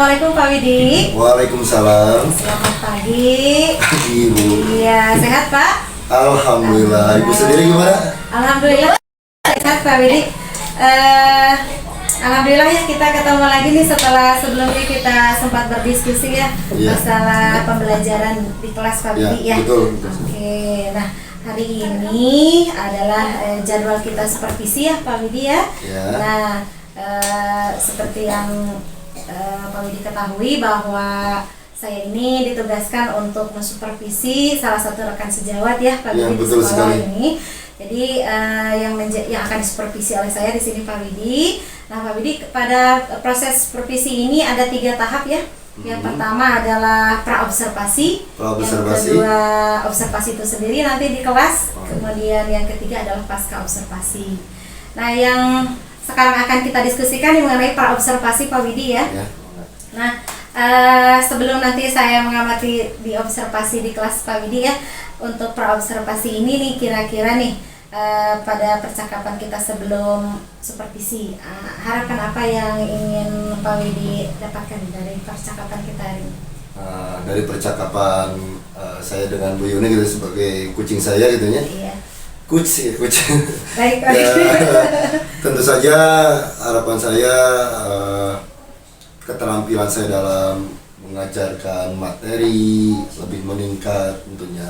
Assalamualaikum Pak Widi. Waalaikumsalam. Selamat pagi. Pagi Ibu. Iya, sehat Pak? Alhamdulillah. Ibu sendiri gimana? Alhamdulillah sehat Pak Widi. Alhamdulillah ya kita ketemu lagi nih setelah sebelumnya kita sempat berdiskusi ya masalah pembelajaran di kelas Pak Widi ya. Betul. Oke, nah hari ini adalah jadwal kita supervisi ya Pak Widi ya. Nah seperti yang Pak Widi ketahui bahwa saya ini ditugaskan untuk mensupervisi salah satu rekan sejawat ya Pak Widi di sekolah ini. Jadi yang akan disupervisi oleh saya di sini Pak Widi. Nah Pak Widi, pada proses supervisi ini ada 3 tahap ya. Yang pertama adalah praobservasi, yang kedua observasi itu sendiri nanti di kelas, kemudian yang ketiga adalah pasca observasi. Nah yang sekarang akan kita diskusikan mengenai praobservasi Pak Widi ya. Nah sebelum nanti saya mengamati di observasi di kelas Pak Widi ya, untuk praobservasi ini nih kira-kira nih pada percakapan kita sebelum supervisi, harapan apa yang ingin Pak Widi dapatkan dari percakapan kita hari ini? Dari percakapan saya dengan Bu Yuni gitu sebagai kucing saya gitu ya. Iya. Kucing. Baik. Tentu saja harapan saya keterampilan saya dalam mengajarkan materi lebih meningkat tentunya.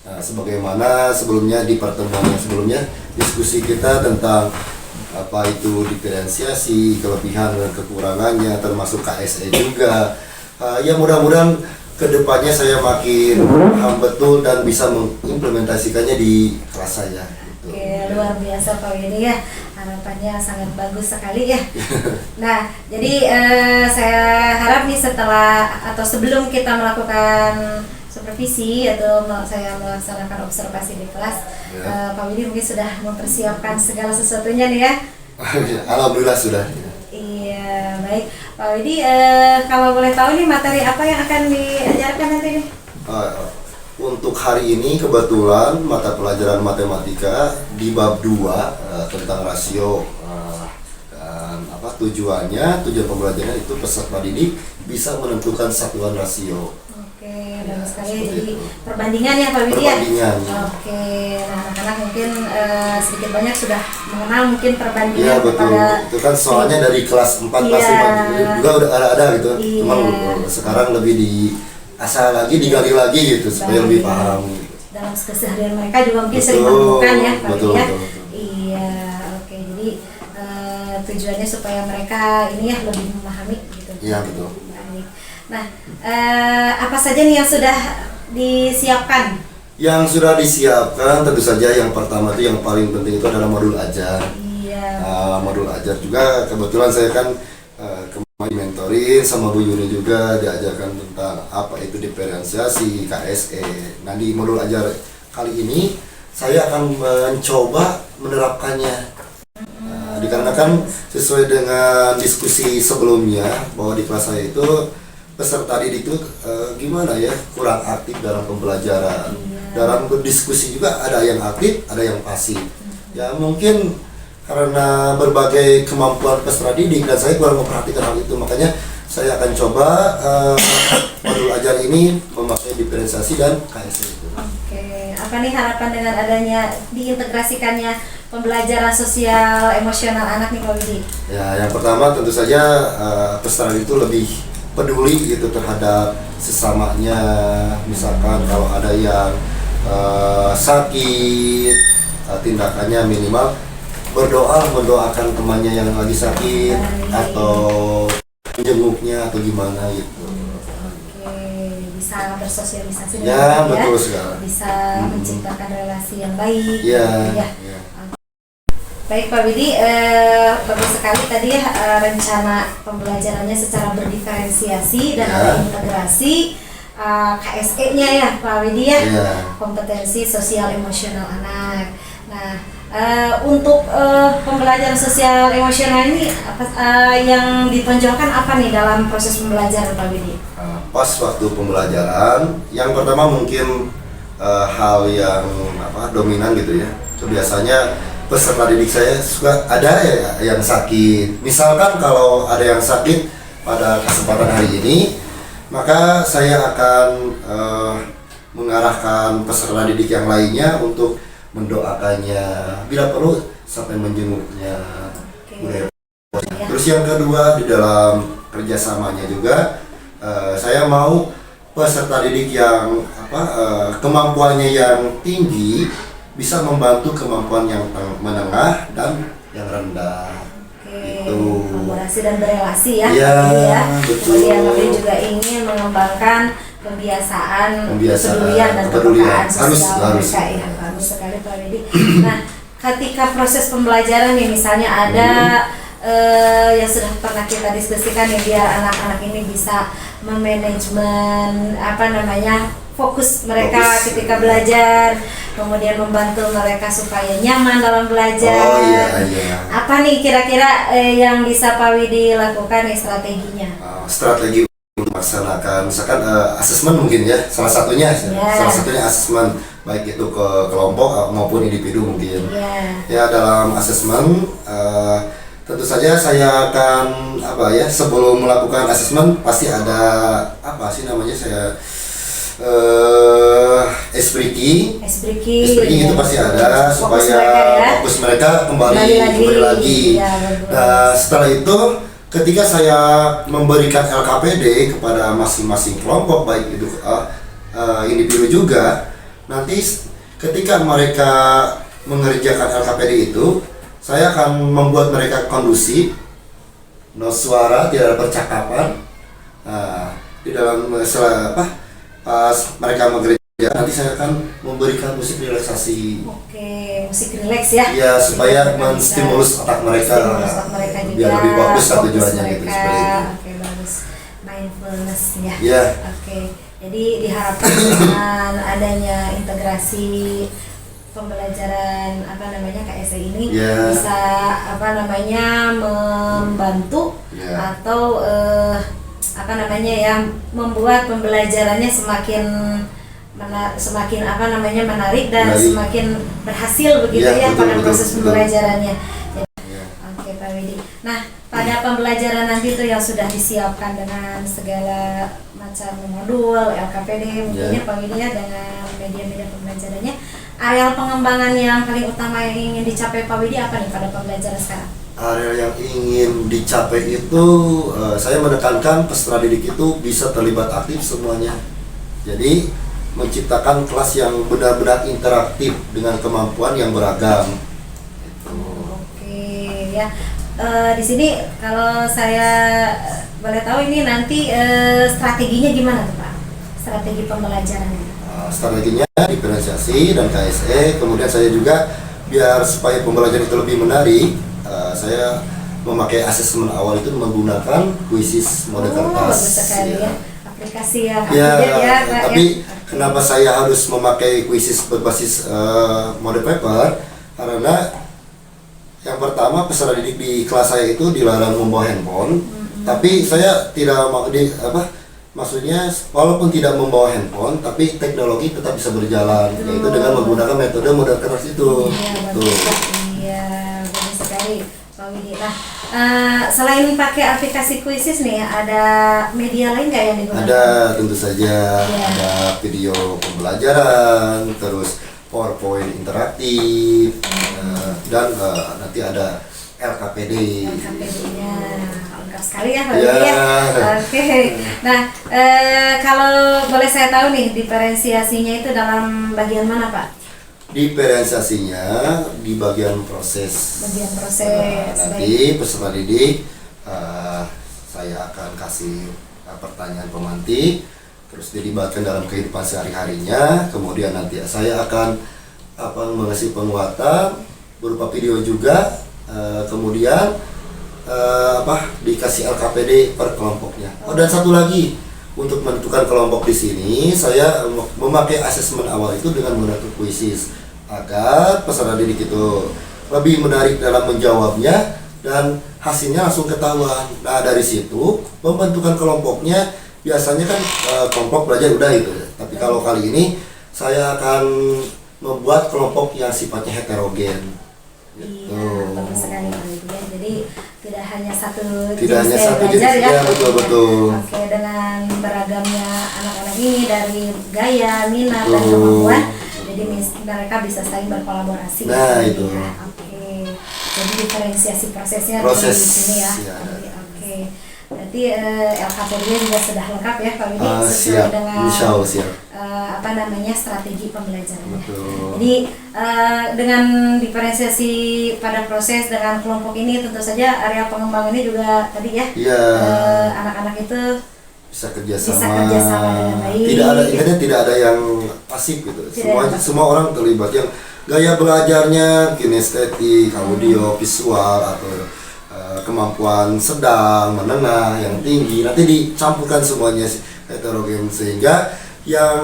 Nah, sebagaimana sebelumnya di pertemuan yang sebelumnya diskusi kita tentang apa itu diferensiasi, kelebihan dan kekurangannya, termasuk KSE juga. Ya mudah-mudahan kedepannya saya makin paham betul dan bisa mengimplementasikannya di kelas saya. Oke, luar biasa Pak Widi ya, harapannya sangat bagus sekali ya. Nah, jadi saya harap nih setelah atau sebelum kita melakukan supervisi atau saya melaksanakan observasi di kelas, Pak Widi mungkin sudah mempersiapkan segala sesuatunya nih ya. Alhamdulillah sudah. Iya, baik Pak Widi, kalau boleh tahu nih materi apa yang akan diajarkan nanti nih? Untuk hari ini kebetulan mata pelajaran matematika di bab 2 tentang rasio, dan tujuan pembelajaran itu peserta didik bisa menentukan satuan rasio. Oke, bagus sekali. Jadi perbandingan ya Pak Widi ya? Perbandingan. Oke, nah anak-anak mungkin sedikit banyak sudah mengenal mungkin perbandingan. Iya betul, itu kan soalnya dari kelas 4, kelas 5 juga udah ada gitu. Cuma sekarang lebih asal lagi digali lagi gitu supaya lebih paham gitu. Dalam keseharian mereka juga mungkin sering menemukan ya Pak Widi ya. Betul. Iya, oke. Jadi tujuannya supaya mereka ini ya lebih memahami gitu. Iya betul. Nah, apa saja nih yang sudah disiapkan? Yang sudah disiapkan tentu saja yang pertama itu yang paling penting itu adalah modul ajar. Iya. Modul ajar juga kebetulan saya kan kemarin mentorin sama Bu Yuni juga diajarkan tentang apa itu diferensiasi, KSE. Nah di modul ajar kali ini saya akan mencoba menerapkannya. Dikarenakan sesuai dengan diskusi sebelumnya bahwa di kelas saya itu peserta didik itu gimana ya, kurang aktif dalam pembelajaran. Dalam berdiskusi juga ada yang aktif, ada yang pasif. Ya mungkin karena berbagai kemampuan peserta didik dan saya kurang memperhatikan hal itu, makanya saya akan coba modul ajar ini memakai diferensiasi dan KSE itu. Oke, apa nih harapan dengan adanya diintegrasikannya pembelajaran sosial emosional anak nih Pak Widi? Ya, yang pertama tentu saja peserta itu lebih peduli gitu terhadap sesamanya. Misalkan kalau ada yang sakit, tindakannya minimal mendoakan temannya yang lagi sakit atau menjenguknya atau gimana gitu. Oke, bisa bersosialisasi Ya, dengan betul sekali. Bisa menciptakan relasi yang baik. Ya. Baik Pak Widi, bagus sekali tadi ya rencana pembelajarannya secara berdiferensiasi dan ada integrasi KSE-nya ya Pak Widi ya, kompetensi sosial emosional anak. Nah untuk pembelajaran sosial emosional ini yang ditonjolkan apa nih dalam proses pembelajaran Pak Widi? Pas waktu pembelajaran, yang pertama mungkin hal yang dominan gitu ya. Biasanya peserta didik saya suka ada ya yang sakit. Misalkan kalau ada yang sakit pada kesempatan hari ini. Maka saya akan mengarahkan peserta didik yang lainnya untuk mendoakannya, bila perlu sampai menjenguknya. Terus yang kedua, di dalam kerjasamanya juga saya mau peserta didik yang kemampuannya yang tinggi bisa membantu kemampuan yang menengah dan yang rendah. Itu kolaborasi dan berelasi ya, betul. Kemudian kami juga ingin mengembangkan kebiasaan kepedulian dan kepekaan sosial mereka ya. Bagus sekali Pak Widi. Nah, ketika proses pembelajaran nih, misalnya ada yang sudah pernah kita diskusikan ya, biar anak-anak ini bisa memanajemen fokus mereka ketika belajar, kemudian membantu mereka supaya nyaman dalam belajar. Apa nih kira-kira yang bisa Pak Widi lakukan nih strateginya? Strategi untuk melaksanakan, misalkan asesmen mungkin ya, salah satunya asesmen, baik itu ke kelompok maupun individu mungkin. Ya, dalam asesmen tentu saja saya akan sebelum melakukan asesmen pasti ada espriki itu pasti ada supaya fokus mereka kembali lagi. Nah, setelah itu ketika saya memberikan LKPD kepada masing-masing kelompok, baik itu individu juga, nanti ketika mereka mengerjakan LKPD itu, saya akan membuat mereka kondusif, no suara, tidak ada percakapan. Di dalam pas mereka bekerja, nanti saya akan memberikan musik relaksasi. Musik rileks ya. Ya, supaya menstimulus otak mereka, biar lebih bagus tujuannya gitu seperti itu. Bagus. Mindfulness ya. Jadi diharapkan dengan adanya integrasi pembelajaran KSE ini bisa membantu atau membuat pembelajarannya semakin menarik dan semakin berhasil begitu pada proses pembelajarannya. Oke Pak Widi. Nah, pada pembelajaran nanti itu yang sudah disiapkan dengan segala macam modul, LKPD mungkinnya Pak Widi ya, dengan media-media pembelajarannya, areal pengembangan yang paling utama yang ingin dicapai Pak Widi apa nih pada pembelajaran sekarang? Area yang ingin dicapai itu saya menekankan peserta didik itu bisa terlibat aktif semuanya. Jadi menciptakan kelas yang benar-benar interaktif dengan kemampuan yang beragam. Di sini kalau saya boleh tahu ini nanti strateginya gimana tuh Pak? Strategi pembelajarannya? Strateginya diferensiasi dan KSE. Kemudian saya juga biar supaya pembelajaran itu lebih menarik, saya memakai asesmen awal itu menggunakan kuisis mode kertas. Bagus sekali ya. Aplikasi yang tapi kenapa saya harus memakai kuisis berbasis mode paper? Karena yang pertama, peserta didik di kelas saya itu dilarang membawa handphone. Tapi saya tidak mau maksudnya walaupun tidak membawa handphone, tapi teknologi tetap bisa berjalan, yaitu dengan menggunakan metode mode kertas itu. Bagus sekali Pak Widi. Selain pakai aplikasi kuisis nih, ada media lain nggak yang digunakan? Ada, tentu saja. Ada video pembelajaran, terus PowerPoint interaktif, dan nanti ada LKPD. LKPD-nya lengkap sekali ya Pak Widi ya. Nah, kalau boleh saya tahu nih, diferensiasinya itu dalam bagian mana Pak? Diferensiasinya di bagian proses. Nanti peserta didik saya akan kasih pertanyaan pemantik, terus dilibatkan dalam kehidupan sehari-harinya. Kemudian nanti saya akan mengasih penguatan berupa video juga. Kemudian dikasih LKPD per kelompoknya. Dan satu lagi, untuk menentukan kelompok di sini saya memakai asesmen awal itu dengan menggunakan kuisis agar peserta didik itu lebih menarik dalam menjawabnya dan hasilnya langsung ketahuan. Nah, dari situ pembentukan kelompoknya biasanya kan kelompok belajar udah itu. Tapi kalau kali ini saya akan membuat kelompok yang sifatnya heterogen. Gitu. Iya, betul sekali Pak Widi ya. Jadi tidak hanya satu Tidak hanya gaya satu belajar jenis, ya. ya, betul. Oke, dengan beragamnya anak-anak ini dari gaya, minat dan Betul. kemampuan, jadi mereka bisa saling berkolaborasi. Nah, itu. Ya, oke. Jadi diferensiasi prosesnya Proses, di sini ya. ya. Oke. Berarti LKPD juga sudah lengkap ya Pak Widi sesuai Siap, dengan insya Allah siap. strategi pembelajarannya. Betul. Jadi dengan diferensiasi pada proses dengan kelompok ini tentu saja area pengembangan ini juga tadi ya. Iya. Anak-anak itu Bisa kerjasama dengan baik. Tidak ada yang pasif gitu. Tidak. Semua orang terlibat, yang gaya belajarnya kinestetik, audio, visual, atau kemampuan sedang, menengah, yang tinggi, nanti dicampurkan semuanya heterogen, sehingga yang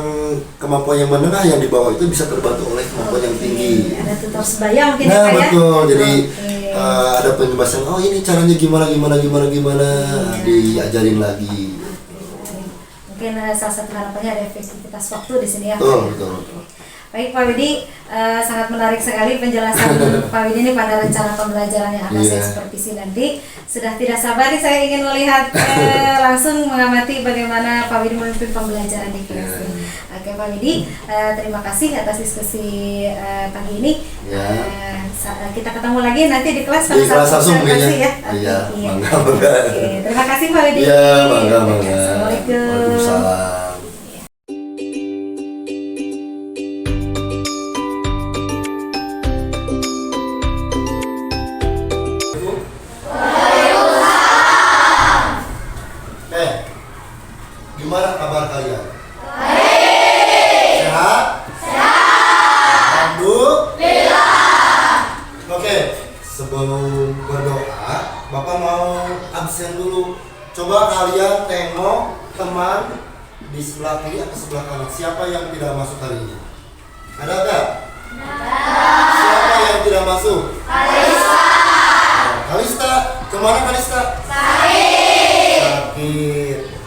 kemampuan yang menengah yang di bawah itu bisa terbantu oleh kemampuan yang tinggi. Ada tutor sebaya mungkin Nah, ya Pak ya? betul. Jadi Oke. ada penjelasan, oh ini caranya gimana, diajarin lagi. Mungkin salah satu harapannya ada efektivitas waktu di sini ya. Betul. Baik Pak Widi, sangat menarik sekali penjelasan Pak Widi ini pada rencana pembelajaran yang akan saya supervisi nanti. Sudah tidak sabar nih saya ingin melihat langsung mengamati bagaimana Pak Widi memimpin pembelajaran di kelas ini. Oke Pak Widi, terima kasih atas diskusi pagi ini. Kita ketemu lagi nanti di kelas pada saat langsung presentasi ya. Iya, bangga. Oke, terima kasih Pak Widi. Iya, bangga. Assalamualaikum. Waalaikumsalam. Gimana kabar kalian? Baik. Sehat? Alhamdulillah. Oke, sebelum berdoa, Bapak mau absen dulu. Coba kalian tengok teman di sebelah kiri atau sebelah kanan. Siapa yang tidak masuk hari ini? Ada nggak? Siapa yang tidak masuk? Kalista. Kemana Kalista? Sakit.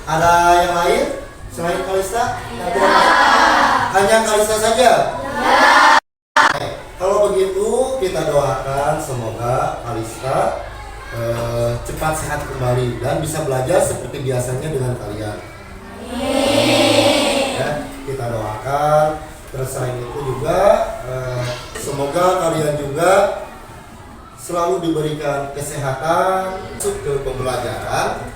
Ada yang lain selain Kalista? Hanya Kalista saja? Kalau begitu kita doakan semoga Kalista cepat sehat kembali dan bisa belajar seperti biasanya dengan kalian. Ya, kita doakan. Terus selain itu juga semoga kalian juga selalu diberikan kesehatan masuk ke pembelajaran.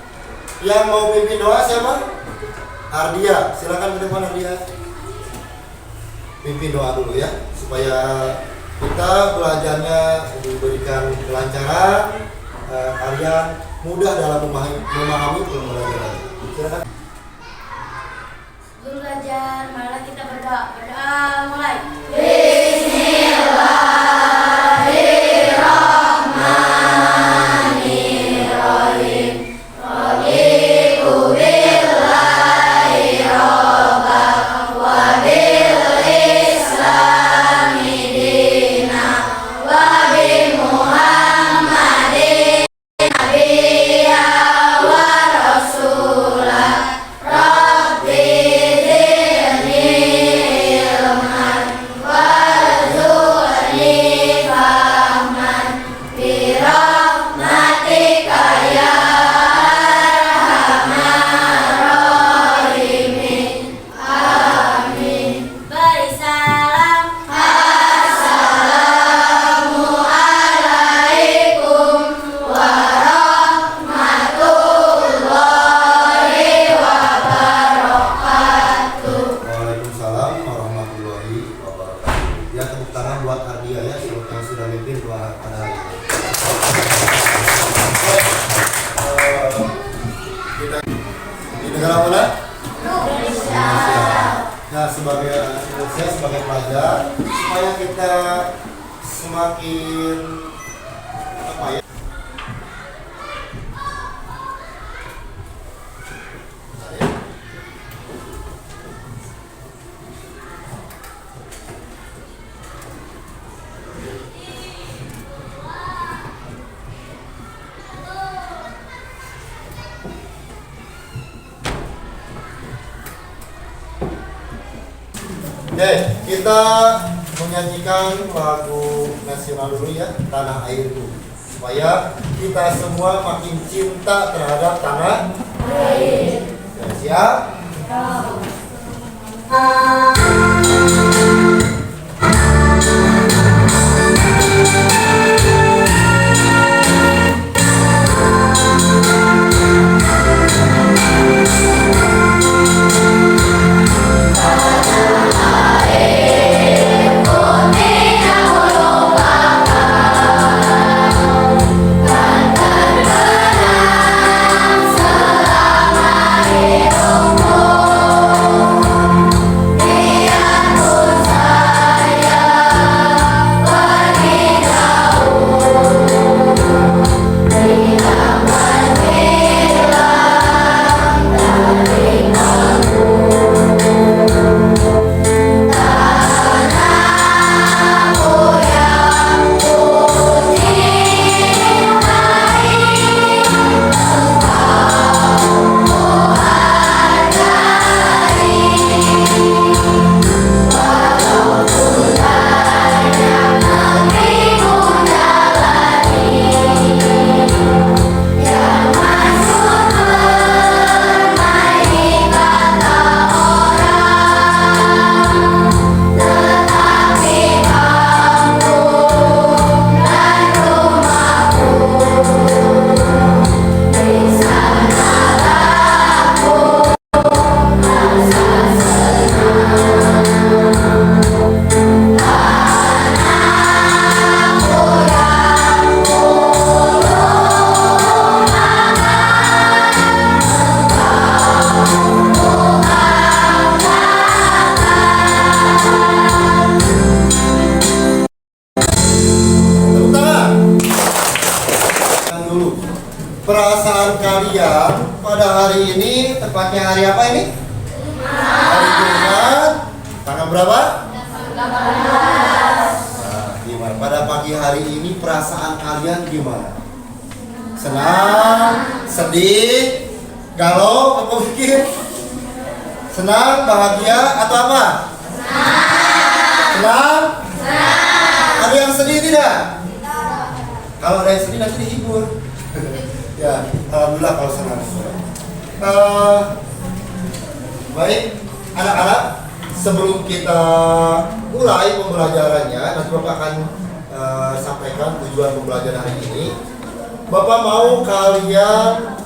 Yang mau pimpin doa siapa? Ardia, silakan ke depan Ardia. Pimpin doa dulu ya, supaya kita belajarnya diberikan kelancaran, kalian mudah dalam memahami pembelajaran. Silakan. Sebelum belajar, marilah kita berdoa. Berdoa mulai. Nah, saya sebagai pelajar, supaya kita semakin apa ya? Oke, kita menyanyikan lagu nasional dulu ya, tanah air dulu. Supaya kita semua makin cinta terhadap tanah air. Ya, siap? Perasaan kalian pada hari ini, tepatnya hari apa ini? Hari Jumat. Tanggal berapa? 18. Gimana? Pada pagi hari ini perasaan kalian gimana? Senang, sedih, galau, apa mungkin? Senang, bahagia, atau apa? Senang? Ada yang sedih tidak? Kalau ada yang sedih nanti dihibur. Ya, alhamdulillah kalau senang. Baik, anak-anak, sebelum kita mulai pembelajarannya, nanti Bapak akan sampaikan tujuan pembelajaran hari ini. Bapak mau kalian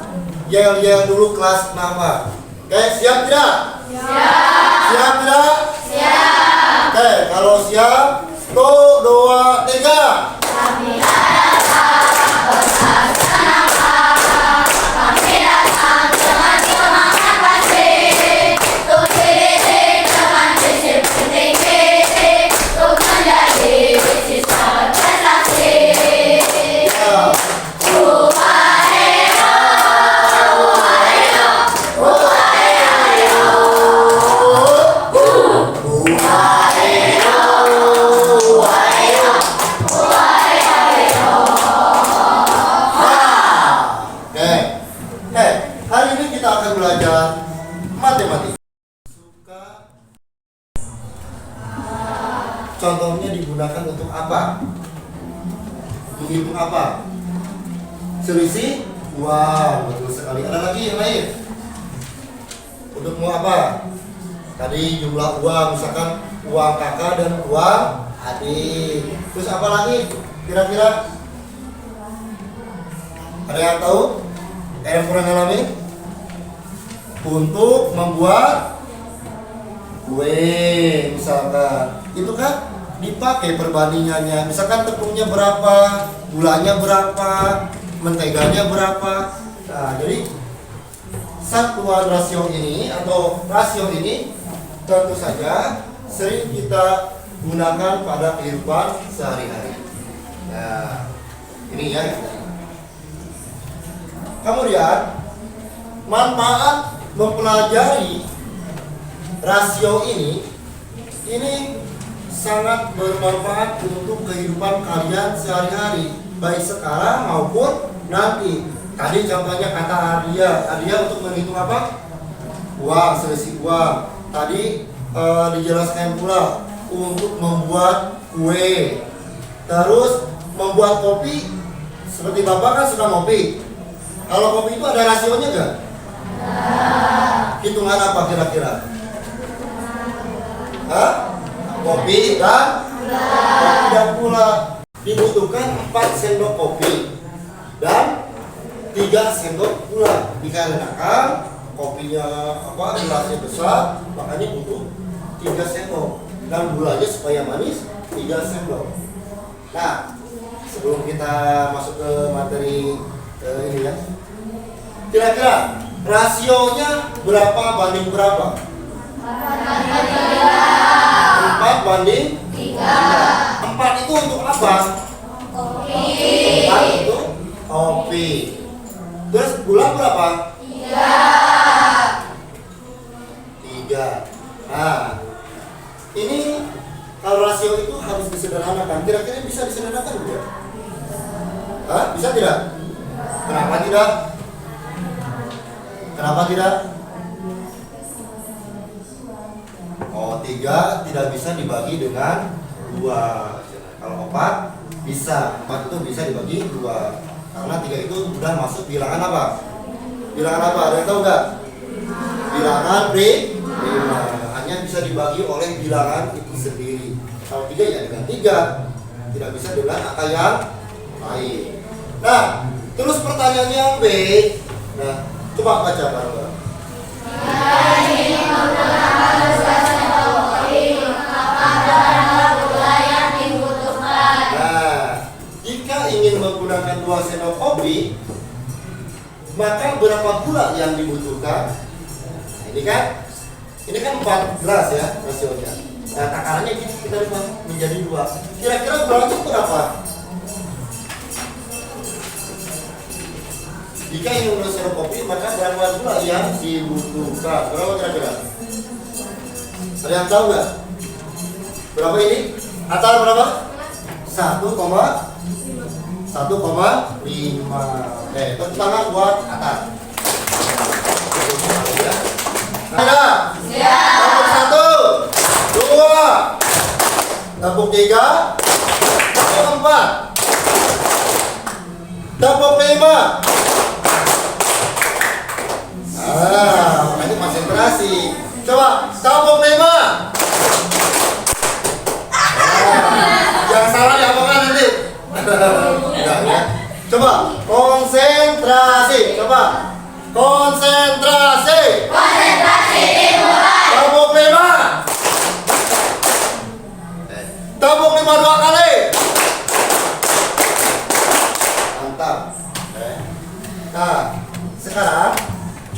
yel-yel dulu kelas nama. Oke, siap tidak? Siap. Siap tidak? Siap. Oke, kalau siap, 1, 2, 3. Kami contohnya digunakan untuk apa? Menghitung apa? Selisih uang, betul sekali. Ada lagi yang lain? Untuk mau apa? Tadi jumlah uang, misalkan uang kakak dan uang adik. Terus apa lagi? Kira-kira? Ada yang tahu? Ada yang pernah ngalamin? Untuk membuat kue, misalkan. Itu kan dipakai perbandingannya, misalkan tepungnya berapa, gulanya berapa, menteganya berapa. Nah, jadi satuan rasio ini atau rasio ini tentu saja sering kita gunakan pada kehidupan sehari-hari. Nah, ini ya. Kemudian manfaat mempelajari rasio ini sangat bermanfaat untuk kehidupan kalian sehari-hari, baik sekarang maupun nanti. Tadi contohnya kata Ardia untuk menghitung apa? Uang, selisih uang. Tadi dijelaskan pula untuk membuat kue. Terus membuat kopi, seperti Bapak kan suka ngopi. Kalau kopi itu ada rasionya nggak? Hitungan apa kira-kira? Hah? Kopi dan gula. Dibutuhkan 4 sendok kopi dan 3 sendok gula. Dikarenakan kopinya gelasnya besar, makanya butuh 3 sendok dan gulanya supaya manis 3 sendok. Nah, sebelum kita masuk ke materi ini ya, kira-kira rasionya berapa banding berapa? 4 banding 3. 4 itu untuk apa? Kopi. 4 untuk kopi. Terus gula berapa? 3. Nah, ini kalau rasio itu harus disederhanakan. Kira-kira bisa disederhanakan tidak? Hah? Bisa tidak? Kenapa tidak? Kenapa tidak? Oh, 3 tidak bisa dibagi dengan 2. Kalau 4 bisa. 4 itu bisa dibagi 2. Karena 3 itu sudah masuk bilangan apa? Bilangan apa? Ada yang tahu nggak? Bilangan prima. Hanya bisa dibagi oleh bilangan itu sendiri. Kalau 3 ya dengan 3. Tidak bisa dengan angka yang lain. Nah, terus pertanyaannya yang B. Nah, coba baca bareng-bareng. Nah, jika ingin menggunakan 2 sendok kopi, maka berapa gula yang dibutuhkan? Nah, ini kan 4 gelas ya rasionya. Nah, takarannya kita ubah menjadi 2. Kira-kira gulanya berapa? Jika ingin menggunakan sendok kopi, maka berapa gula yang dibutuhkan? Berapa kira-kira? Ada yang tahu nggak? Berapa ini? Atar berapa? 1,5. Tepuk tangan buat Atar. Ada? Tepuk 1, 2, tepuk 3, tepuk 4, tepuk 5. Makanya konsentrasi. Coba tepuk 5. Yang salah ya apa kan nanti? Enggak ya. Coba konsentrasi. Coba konsentrasi. Tepuk 5. Tepuk 5 2 kali. Mantap. Nah, sekarang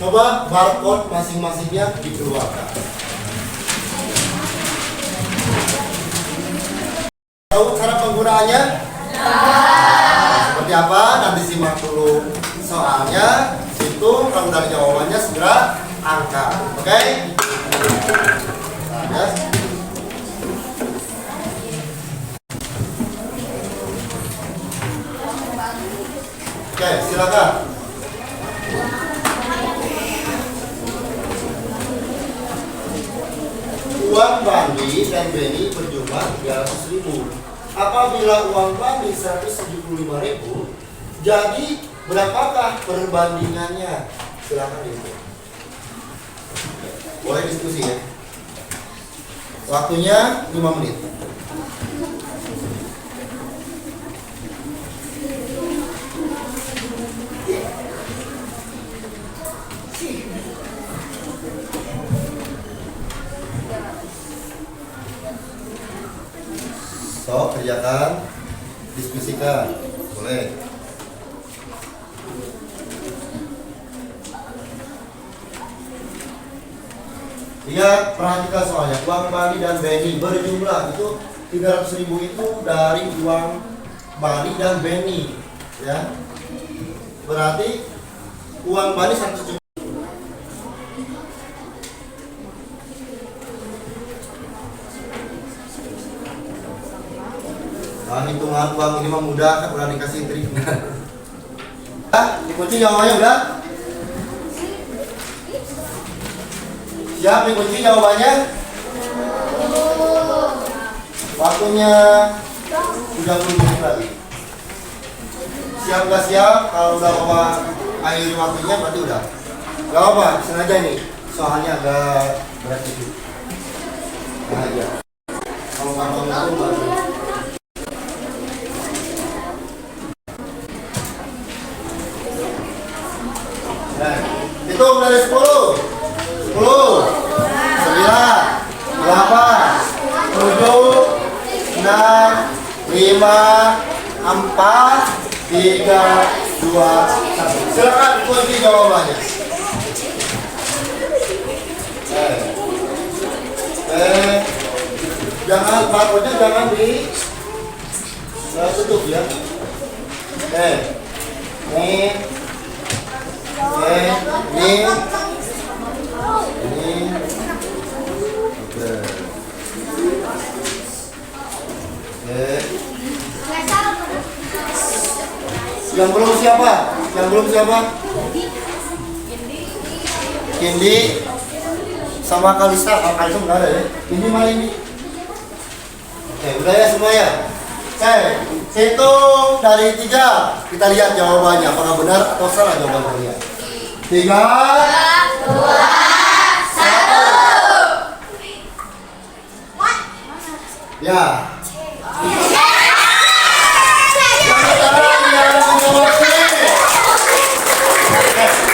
coba barcode masing-masingnya dikeluarkan. Tahu cara penggunaannya? Seperti apa? Nanti simak dulu soalnya. Situ kalau dari jawabannya segera angkat. Oke? Nah, ya. Oke, silakan. Uang Bandi dan Beni berjumlah 300.000. Apabila uang Bandi 175.000, jadi berapakah perbandingannya? Silakan itu. Boleh diskusi ya. Waktunya 5 menit. So, kerjakan, diskusikan, boleh. Lihat, perhatikan soalnya. Uang Bani dan Beni berjumlah itu 300.000 itu dari uang Bani dan Beni, ya. Berarti uang Bani 100 juta. Nah, hitungan uang ini mah mudah, kan udah dikasih trik. Dikunci jawabannya udah? Siap dikunci jawabannya? Waktunya 30 menit lagi. Siap gak siap? Kalau udah bawa akhir waktunya berarti udah. Gak apa, sengaja nih. Soalnya agak berat dikit. Nah aja. Kalau nggak mau itu baru. Nah, hitung dari 10, 10, 9, 8, 7, 6, 5, 4, 3, 2, 1. Silakan kunci jawabannya. Jangan barcode-nya jangan di tutup ya. Ini. Yang belum siapa? Yang belum siapa? Kindi sama Kalista. Kalista nggak ada ya? Ini mana ini? Udah ya semua ya? Hitung dari 3. Kita lihat jawabannya. Apakah benar atau salah jawaban kalian? 3, 2, 1. Ya.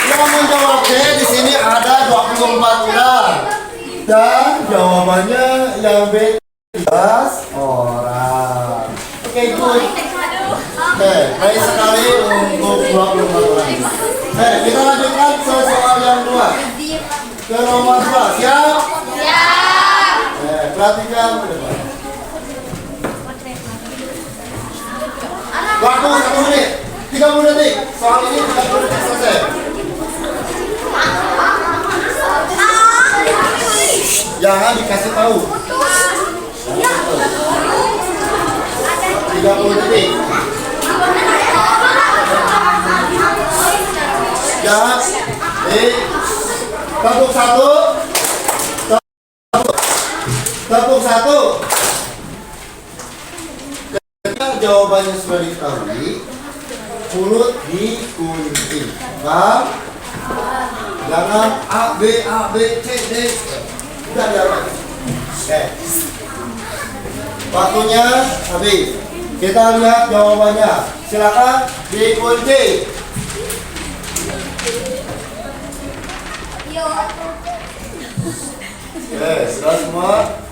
Yang menjawab D di sini ada 24 orang dan jawabannya yang B 13 orang. Oke, good. Baik sekali untuk 24 orang. Kita lanjutkan ke soal yang 2. Ke nomor 2. Siap? Siap. Perhatikan ke depan. Waktu 1 menit. 30 detik. Soal ini 30 detik selesai. Jangan dikasih tahu. 30 detik. Jangan. Tepuk 1. Tepuk 1. Ketika jawabannya sudah diketahui, mulut dikunci. Paham? Jangan A, B, C, D. Udah jalan. Waktunya habis. Kita lihat jawabannya. Silakan dikunci. Sudah semua.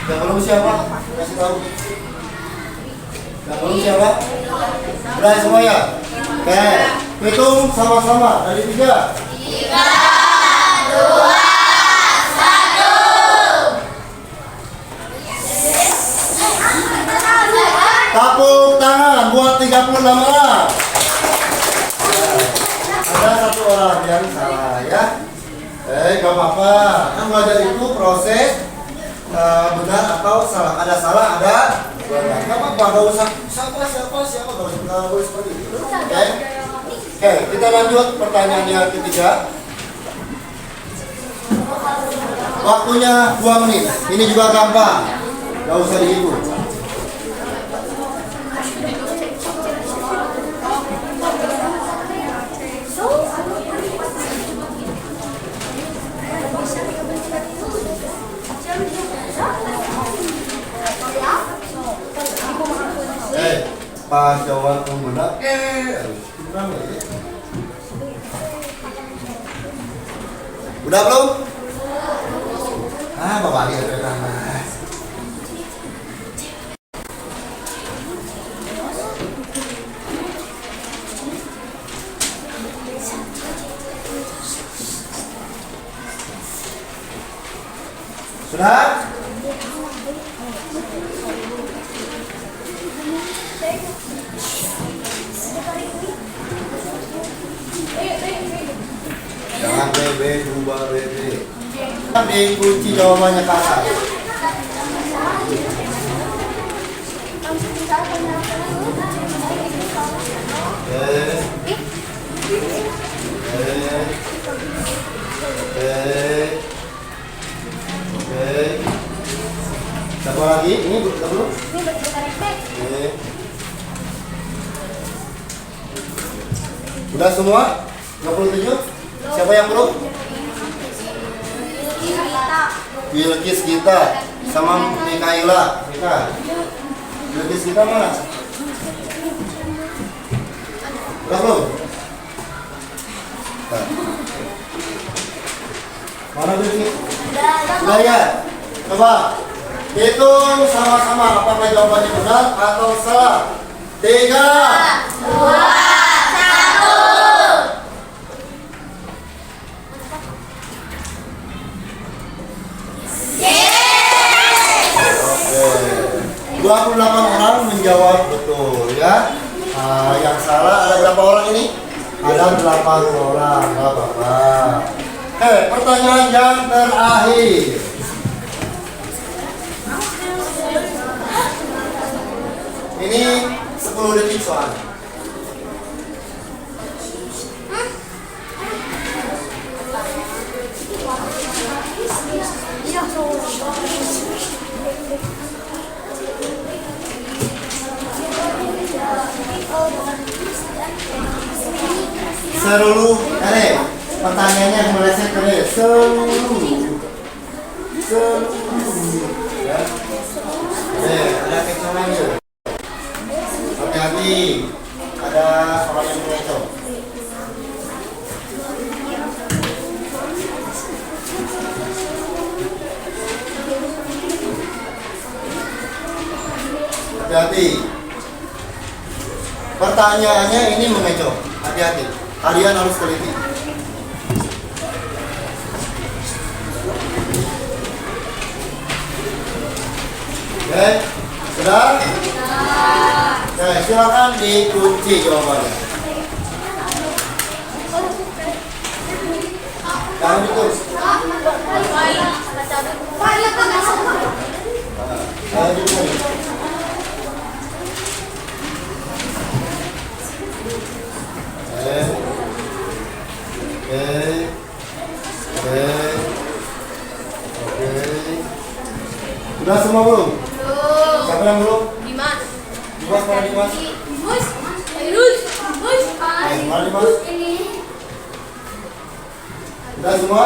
Yang belum siapa? Kasih tahu. Yang belum siapa? Udah semuanya. Oke, hitung sama-sama dari 3. 3, 2, 1. Tepuk tangan buat 36 orang. Ada 1 orang yang salah ya. Gak apa-apa. Kan belajar itu proses benar atau salah. Ada salah, ada benar. Gak apa-apa. Gak usah siapa. Gak boleh seperti itu. Oke, kita lanjut pertanyaan yang ketiga. Waktunya 2 menit. Ini juga gampang. Gak usah dihibur. Pas jawaban benar, kurang ya. Udah belum? Bapak lihat pertama. Sudah? Jangan BB, berubah BB. Dikunci jawabannya kakak. Oke. Udah semua? 27? Siapa yang belum? Bilkis kita sama Mikaela. Bilkis kita mana? Udah belum? Nah. Mana Bilkis? Udah ya? Coba hitung sama-sama apakah jawabannya benar atau salah. 3, 2, 28 orang menjawab betul ya. Yang salah ada berapa orang ini? Ada 8 orang, nggak apa-apa. Pertanyaan yang terakhir. Ini 10 detik soal. Seluruh, pertanyaannya meleset ke seluruh, ya. Ada kecohannya. Hati-hati, ada orang yang mengecoh. Hati-hati. Pertanyaannya ini mengecoh. Hati-hati. Kalian harus teliti. Oke, sudah? Oke, silakan dikunci jawabannya. Jangan ditutup. Jangan ditutup. Oke. Sudah semua belum? Siapa yang belum? Dimas. Dimas mana Dimas? Mana Dimas? Sudah semua?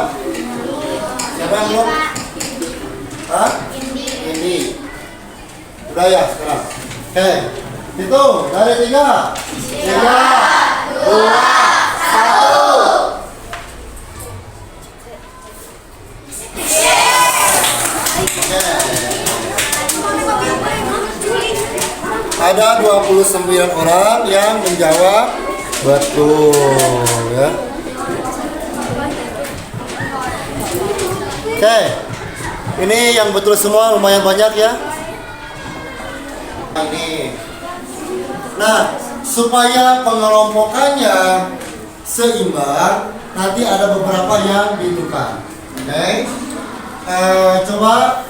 Siapa yang belum? Hah? Ini. Sudah ya sekarang. Oke. Hitung dari 3, 2, 1. Ada 29 orang yang menjawab betul ya. Oke. Ini yang betul semua lumayan banyak ya. Ini. Nah, supaya pengelompokannya seimbang, nanti ada beberapa yang ditukar. Oke. Coba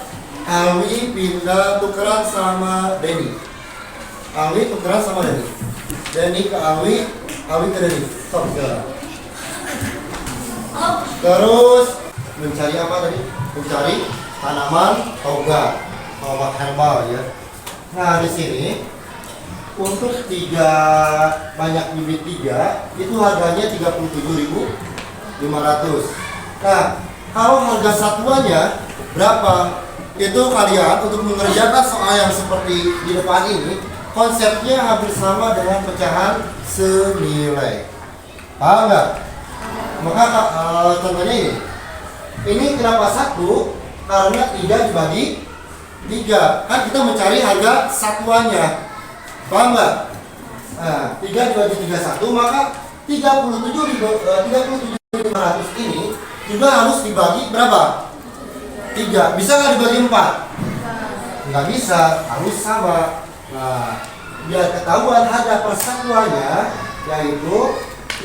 Alwi pindah tukeran sama Denny. Alwi tukeran sama Denny. Denny ke Alwi, Alwi ke Denny. Stop sekarang. Terus mencari apa tadi? Mencari tanaman toga, obat herbal ya. Nah di sini untuk 3 banyak bibit 3 itu harganya 37.500. Nah kalau harga satuannya berapa? Itu kalian untuk mengerjakan soal yang seperti di depan ini konsepnya hampir sama dengan pecahan senilai. Paham nggak? Maka contohnya ini kenapa 1? Karena 3 dibagi 3 kan kita mencari harga satuannya. Paham nggak? Nah, 3 dibagi 31 maka 37.500 ini juga harus dibagi berapa? 3. Bisa nggak dibagi 4? Nggak bisa, harus sama. Nah, biar ketahuan harga persatuannya yaitu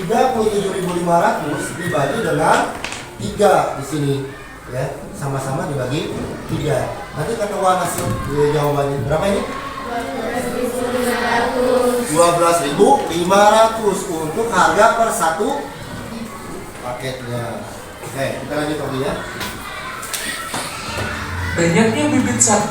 37.500 dibagi dengan 3 di sini ya, sama-sama dibagi 3. Nanti ketahuan hasil jawabannya berapa ini? 12.500 untuk harga per satu paketnya. Oke, kita lanjut lagi ya. Banyaknya bibit sapu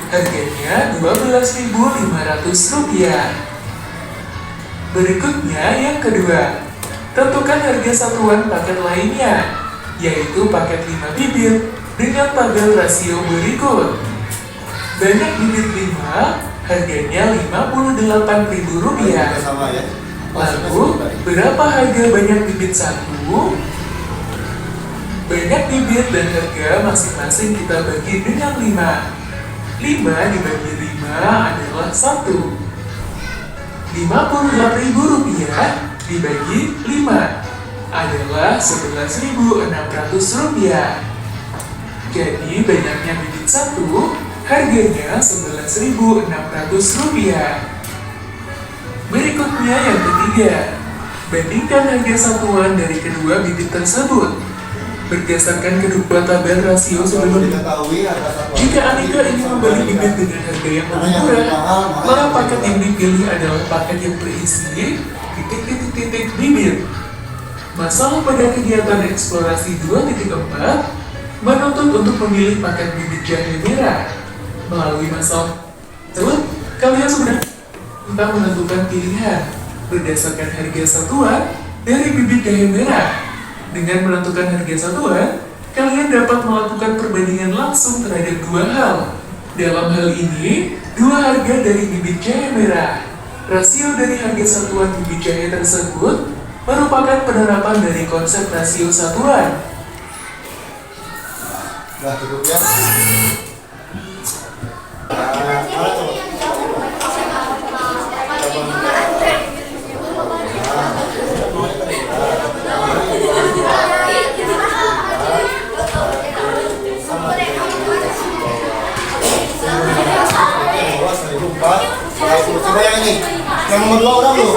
harganya Rp12.500. Berikutnya yang kedua, tentukan harga satuan paket lainnya, yaitu paket 5 bibit dengan tabel rasio berikut. Banyak bibit 5, harganya Rp58.000. Sama ya. Lalu, berapa harga banyak bibit 1? Banyak bibit dan harga masing-masing kita bagi dengan 5. 5 dibagi 5 adalah 1. Rp58.000 dibagi 5 adalah Rp11.600. Jadi banyaknya bibit 1, harganya Rp11.600. Berikutnya yang ketiga, bandingkan harga satuan dari kedua bibit tersebut. Berdasarkan kedua tabel rasio sebelumnya, jika Anika ingin membeli bibit dengan harga yang lebih murah, maka paket yang dipilih adalah paket yang berisi titik-titik bibit. Masalah pada kegiatan eksplorasi 2.4 menuntut untuk memilih paket bibit jahe merah. Melalui masalah tersebut, kalian sudah menentukan pilihan berdasarkan harga satuan dari bibit jahe merah. Dengan menentukan harga satuan, kalian dapat melakukan perbandingan langsung terhadap dua hal. Dalam hal ini, dua harga dari bibit jahe merah. Rasio dari harga satuan bibit jahe tersebut merupakan penerapan dari konsep rasio satuan. Nah, cukup ya. Coba yang ini, yang nomor 2 orang loh.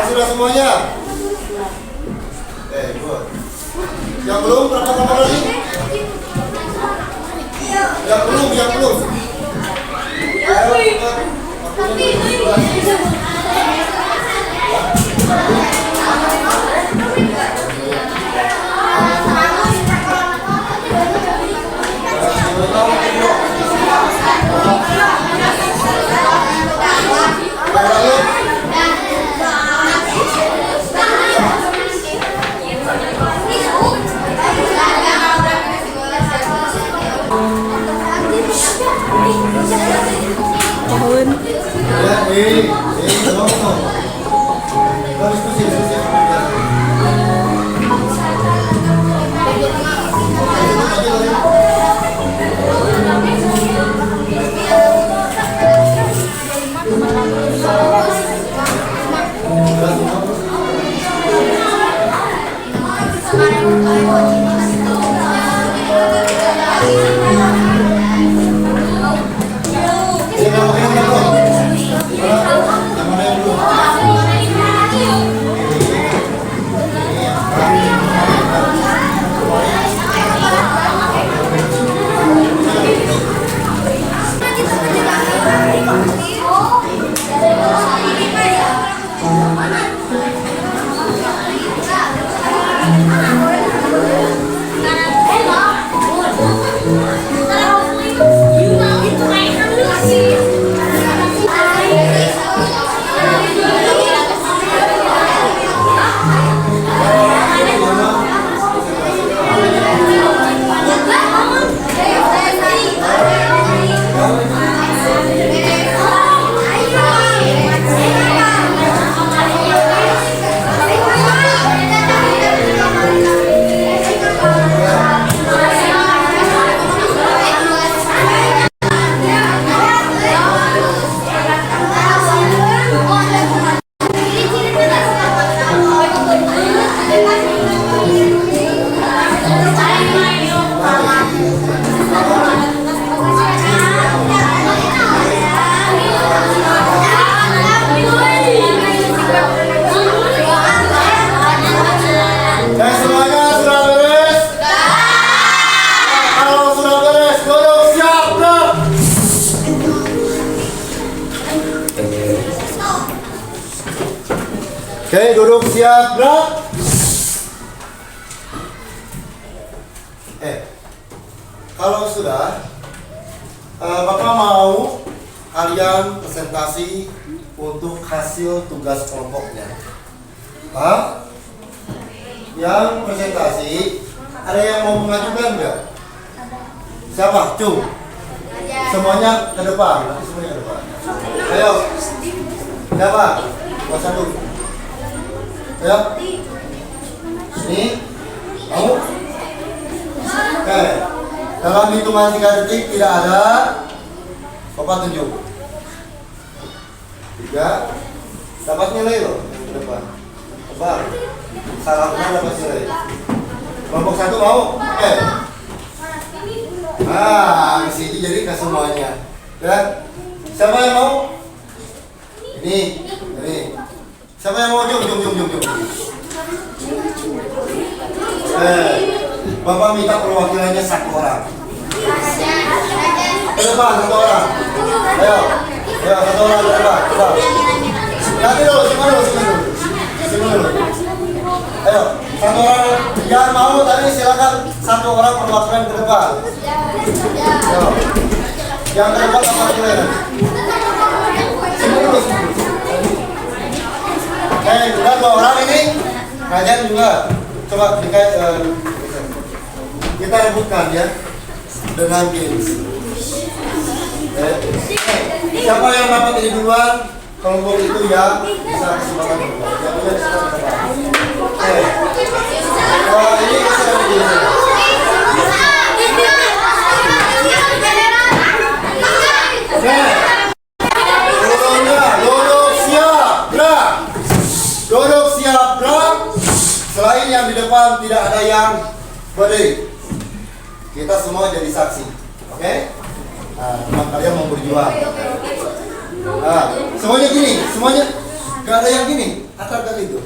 Sudah semuanya? Good. Yang belum, berapa nomor lagi? Yang belum. Oke, duduk siap, gerak. Kalau sudah, Bapak mau kalian presentasi untuk hasil tugas kelompoknya. Hah? Yang presentasi, ada yang mau mengajukan nggak? Siapa? Cung. Semuanya ke depan. Nanti semuanya ke depan. Ayo. Siapa? Kelas 1. Ayo. Sini. Mau? Oke. Dalam hitungan 3 detik tidak ada. Bapak tunjuk. 3. Dapat nilai loh ke depan. Bapak. Salahnya dapat nilai. Kelompok 1 mau? Oke. Nah, sini jadi ke semuanya. Ya. Siapa yang mau? Ini. Siapa yang mau? Jom. Bapak minta perwakilannya 1 orang. Ke depan 1 orang. Ayo, 1 orang ke depan. Coba. Nanti dulu, sini dulu. Ayo, 1 orang yang mau tadi silakan 1 orang perwakilan ke depan. Ayo. Yang ke depan apa perwakilan? Sini dulu. Udah 2 orang ini. Kalian juga coba kita rebutkan ya dengan games. Siapa yang dapat ini duluan? Kelompok itu yang bisa kesempatan duluan. Yang punya kesempatan. Ini kesempatan ini. Duduk siap, gerak. Selain yang di depan tidak ada yang berdiri. Kita semua jadi saksi, oke? Nah, kalian mau berjuang. Nah, semuanya gini, gak ada yang gini, atar kali itu.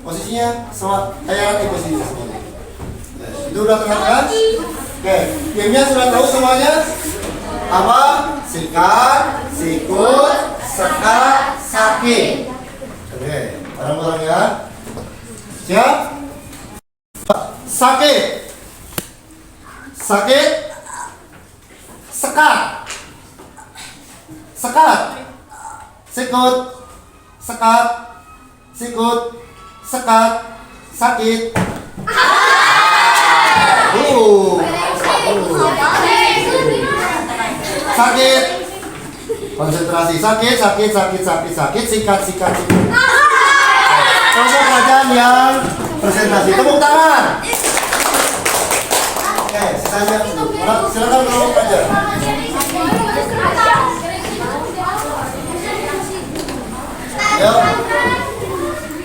Posisinya sama kayak rati posisinya semuanya. Itu udah tengah-tengah. Oke, timnya sudah tahu semuanya. Apa? Sikat, sikut, sekat, sakit. Oke, bareng-bareng ya. Siap? Sakit, sekat, sikut, sekat, sakit. Sakit. Konsentrasi. Sakit. Sikat. Kelompok kerajaan yang presentasi. Tepuk tangan. Oke, sisanya silakan kelompok kerajaan.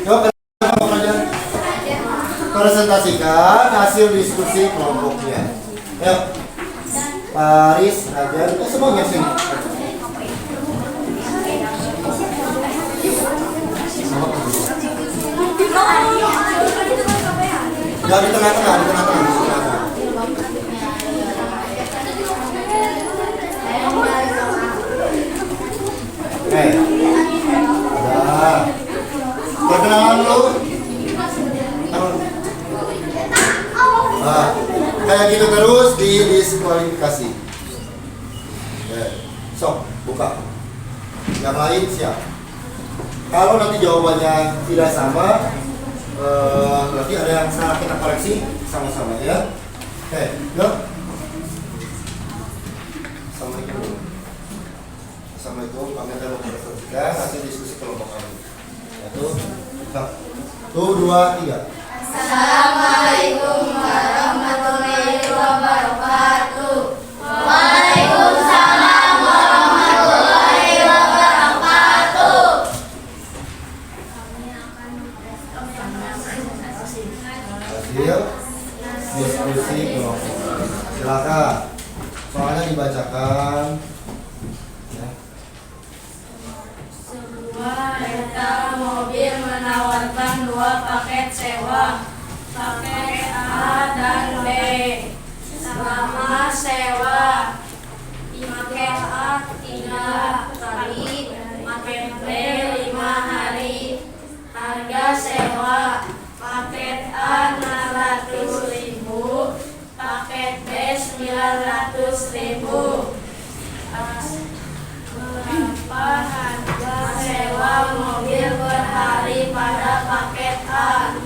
Yuk kelompok kerajaan. Presentasikan hasil diskusi kelompoknya. Yuk. Paris, Ajar, semuanya sini. Ya, di tengah-tengah. Ada. Perkenalan dulu. Kayak gitu terus diskualifikasi. Sok, buka. Yang lain siap. Kalau nanti jawabannya tidak sama, berarti ada yang salah, kita koreksi sama-sama ya. Oke, yuk. Assalamualaikum, kami akan mempresentasikan hasil diskusi kelompok kami. 1, 2, 3. Assalamualaikum warahmatullahi wabarakatuh. Waalaikumsalam warahmatullahi wabarakatuh. Hasil diskusi kelompok. Silakan. Soalnya dibacakan. Sebuah rental mobil menawarkan 2 paket sewa, paket A dan B. Selama sewa, paket A 3 kali, paket B 5 hari. Harga ribu. Berapa harga sewa mobil per hari pada paket A?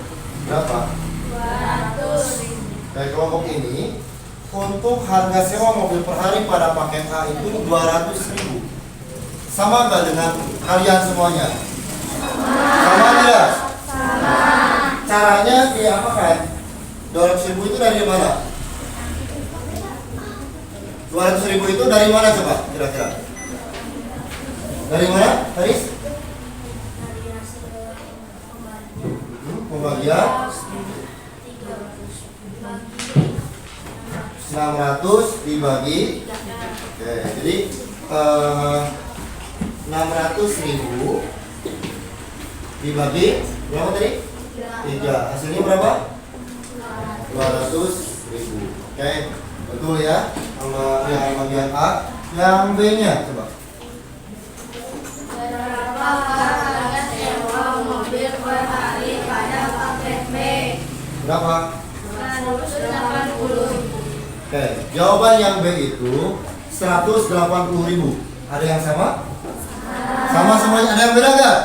Berapa? 200.000. Dari kelompok ini, untuk harga sewa mobil per hari pada paket A itu 200.000. Sama nggak dengan kalian semuanya? Sama tidak? Sama. Caranya diapakan? 200.000 itu dari mana? 200.000 itu dari mana coba? Kira-kira? Dari mana, Haris? Pembagian 600 dibagi. Oke, jadi 600.000 dibagi berapa tadi? 3. Hasilnya berapa? 200.000. Oke, betul ya. Sama yang bagian A. Yang B-nya coba. Berapa harga sewa mobil per hari pada paket B? Berapa? 180.000. Oke, jawaban yang B itu 180.000. Ada yang sama? Sama semuanya. Ada yang beda nggak?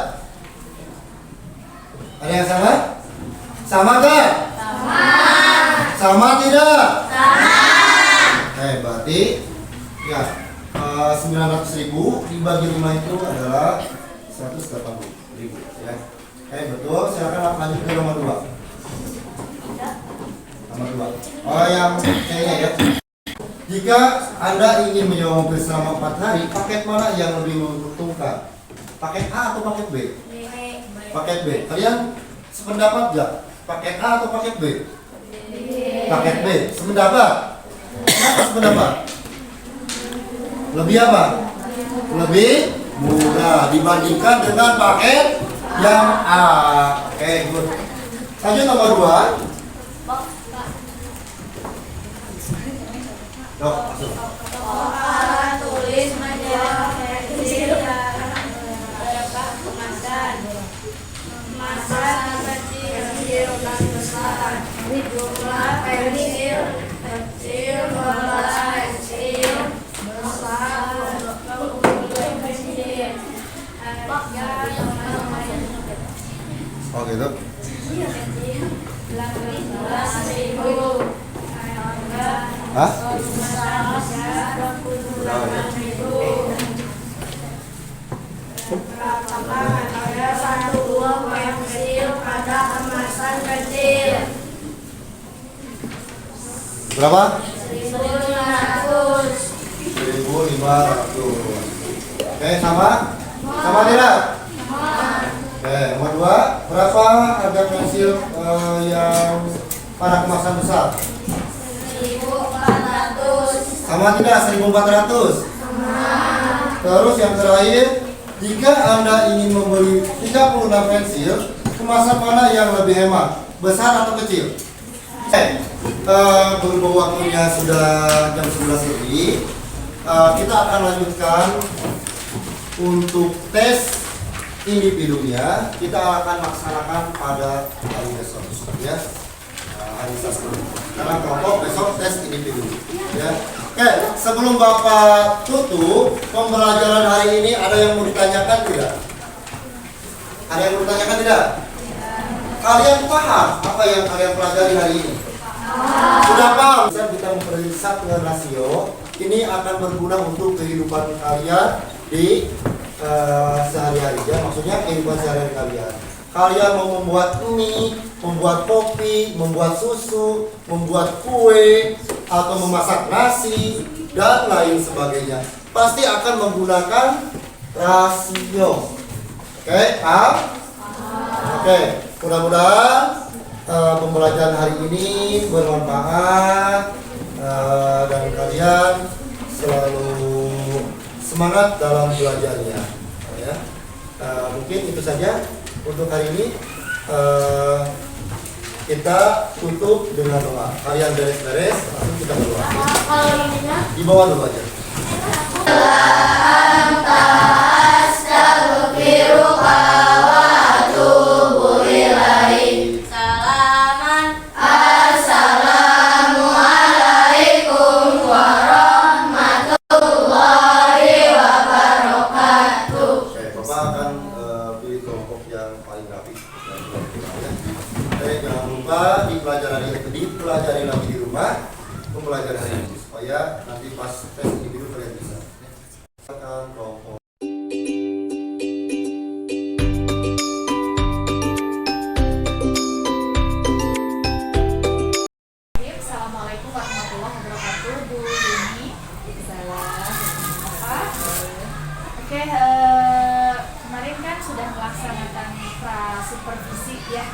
Ada yang sama? Sama nggak? Sama. Sama tidak? Sama. Berarti ya 900.000 dibagi 5 itu adalah 180.000 ya. Betul. Silakan lanjut ke nomor 2. Nomor 2. Oh, yang C-nya ya. Jika Anda ingin menyewa mobil selama 4 hari, paket mana yang lebih menguntungkan? Paket A atau paket B? Paket B. Kalian sependapat nggak? Paket A atau paket B? Paket B. Sependapat? Kenapa sependapat? Lebih apa? Lebih murah dibandingkan dengan paket yang A. Oke, good. Lanjut nomor 2. Masuk. Alat tulis majalah kecil berapa kemasan? Kemasan kecil dan besar. Jumlah pensil kecil, bola kecil, besar, kecil. Harga Oh gitu. 18.000. Hah? Ada satu buah pensil pada kemasan kecil. Berapa? 1.500. 1.500. Oke, sama? Sama tidak? Oke, nomor 2. Berapa harga pensil yang pada kemasan besar? 1.400. Sama tidak? 1.400? Terus yang terakhir, jika Anda ingin membeli 36 pensil, kemasan mana yang lebih hemat? Besar atau kecil? Berhubung waktunya sudah jam 11 lebih, kita akan lanjutkan untuk tes individunya. Kita akan laksanakan pada hari besok ya. Hari Sabtu. Karena kelompok besok tes individu ya. Oke, sebelum Bapak tutup pembelajaran hari ini, ada yang mau ditanyakan tidak? Ada yang mau ditanyakan tidak? Kalian paham apa yang kalian pelajari hari ini? Sudah paham? Kita memperiksa dengan rasio. Ini akan berguna untuk kehidupan kalian di sehari-hari ya. Maksudnya kehidupan sehari-hari kalian. Kalian mau membuat mie, membuat kopi, membuat susu, membuat kue, atau memasak nasi, dan lain sebagainya. Pasti akan menggunakan rasio. Oke, paham? Oke, mudah-mudahan pembelajaran hari ini bermanfaat dan kalian selalu semangat dalam belajarnya. Ya. Mungkin itu saja untuk hari ini. Kita tutup dengan doa. Kalian beres-beres, langsung kita berdoa. Di bawah dulu aja. Assalamualaikum warahmatullahi dipelajari lagi di rumah, pembelajaran hari ini supaya nanti pas tes individu kalian bisa. Silakan kelompok. Assalamualaikum warahmatullahi wabarakatuh, Bu Yuni. Oke, kemarin kan sudah melaksanakan supervisi ya,